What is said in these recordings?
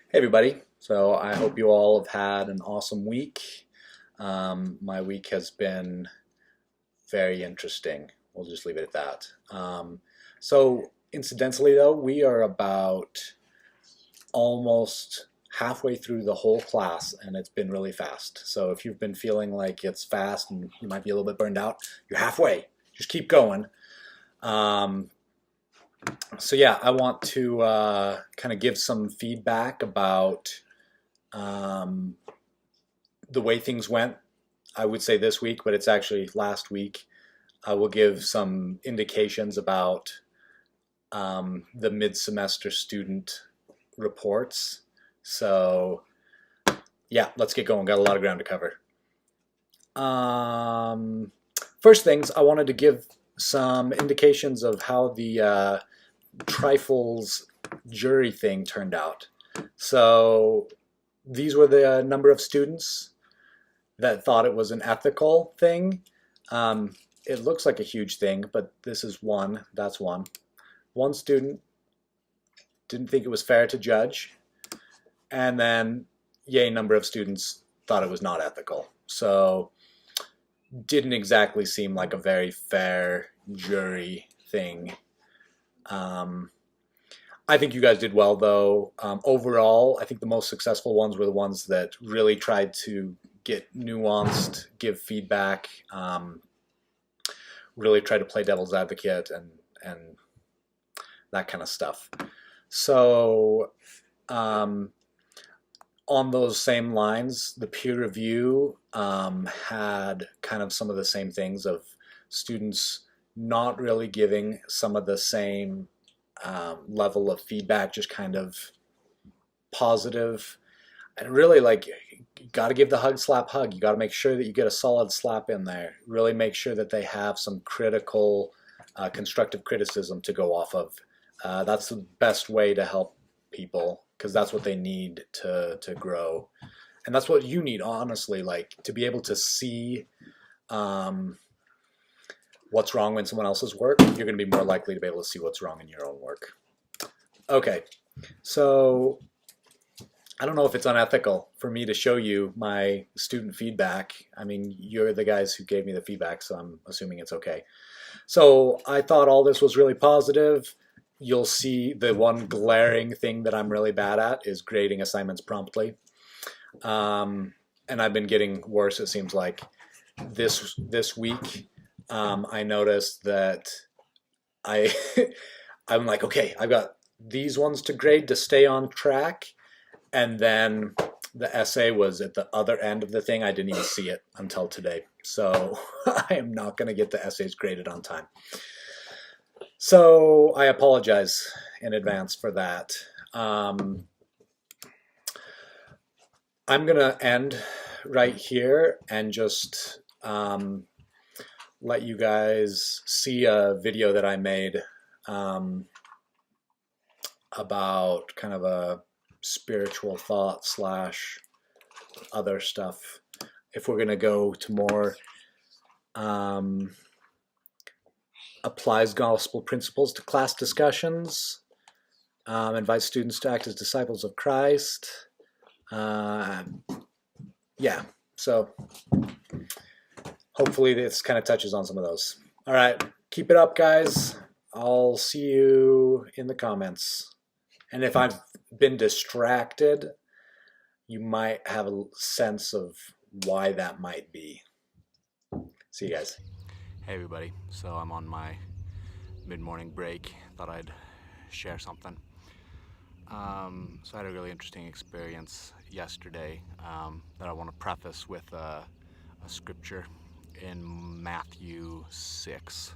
Hey everybody. So I hope you all have had an awesome week. My week has been very interesting. We'll just leave it at that. So incidentally though, we are about almost halfway through the whole class and it's been really fast. So if you've been feeling like it's fast and you might be a little bit burned out, you're halfway. Just keep going. Um, so yeah, I want to kind of give some feedback about um, the way things went. I would say this week, but it's actually last week. I will give some indications about the mid-semester student reports. So yeah, let's get going. Got a lot of ground to cover. Um, First things, I wanted to give some indications of how the Triffles Jury thing turned out. So these were the number of students that thought it was an ethical thing. Um, it looks like a huge thing, but this is one. That's one. One student didn't think it was fair to judge, and then yay number of students thought it was not ethical. So didn't exactly seem like a very fair jury thing. Um, I think you guys did well, though. Overall, I think the most successful ones were the ones that really tried to get nuanced, give feedback, really try to play devil's advocate, and that kind of stuff. So, um, on those same lines, the peer review had kind of some of the same things of students not really giving some of the same level of feedback, just kind of positive. And really, like, you got to give the hug, slap, hug. You got to make sure that you get a solid slap in there. Really make sure that they have some critical, constructive criticism to go off of. That's the best way to help people because that's what they need to grow. And that's what you need, honestly, like to be able to see um, what's wrong in someone else's work. You're going to be more likely to be able to see what's wrong in your own work. Okay, so I don't know if it's unethical for me to show you my student feedback. I mean, you're the guys who gave me the feedback, so I'm assuming it's okay. So I thought all this was really positive. You'll see the one glaring thing that I'm really bad at is grading assignments promptly. And I've been getting worse, it seems like. This week, I noticed that I I'm like, okay, I've got these ones to grade to stay on track, and then the essay was at the other end of the thing. I didn't even see it until today. So I am not going to get the essays graded on time. So I apologize in advance for that. I'm going to end right here and just let you guys see a video that I made about kind of a spiritual thought slash other stuff. If we're going to go to more applies gospel principles to class discussions, invites students to act as disciples of Christ. Yeah, so hopefully this kind of touches on some of those. All right, keep it up, guys. I'll see you in the comments. And if I've been distracted, you might have a sense of why that might be. See you guys. Hey everybody, so I'm on my mid-morning break. Thought I'd share something. So I had a really interesting experience yesterday that I want to preface with a scripture in Matthew 6.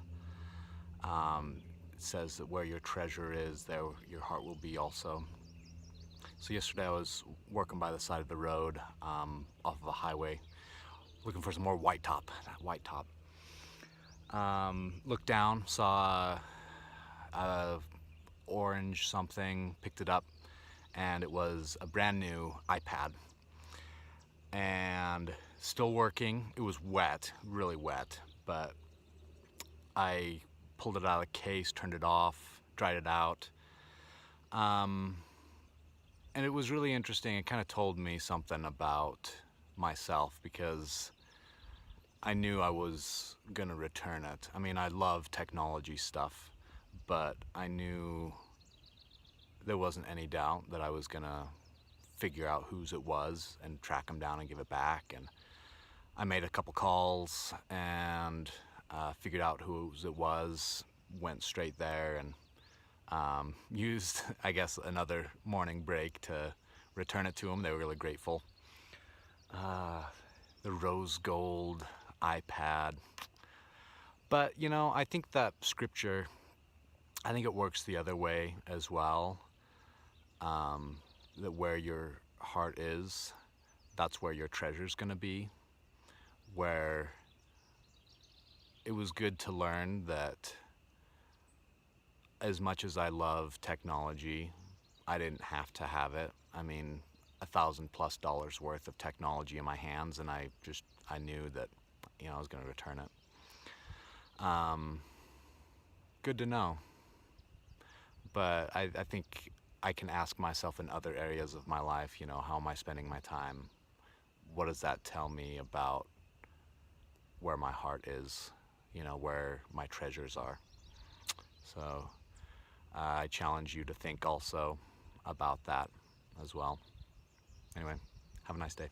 It says that where your treasure is, there your heart will be also. So yesterday I was working by the side of the road off of a highway looking for some more white top. Looked down, saw a orange something, picked it up, and it was a brand new iPad. And still working. It was wet, really wet, but I pulled it out of the case, turned it off, dried it out. And it was really interesting. It kind of told me something about myself because I knew I was gonna return it. I mean, I love technology stuff, but I knew there wasn't any doubt that I was gonna figure out whose it was and track them down and give it back. And I made a couple calls and figured out whose it was, went straight there and used, I guess, another morning break to return it to them. They were really grateful. The rose gold iPad. But, you know, I think that scripture, I think it works the other way as well. That where your heart is, that's where your treasure's gonna be. Where it was good to learn that as much as I love technology, I didn't have to have it. I mean, $1,000+ worth of technology in my hands, and I knew that, you know, I was going to return it. Good to know. But I think I can ask myself in other areas of my life, you know, how am I spending my time? What does that tell me about where my heart is, you know, where my treasures are? So I challenge you to think also about that as well. Anyway, have a nice day.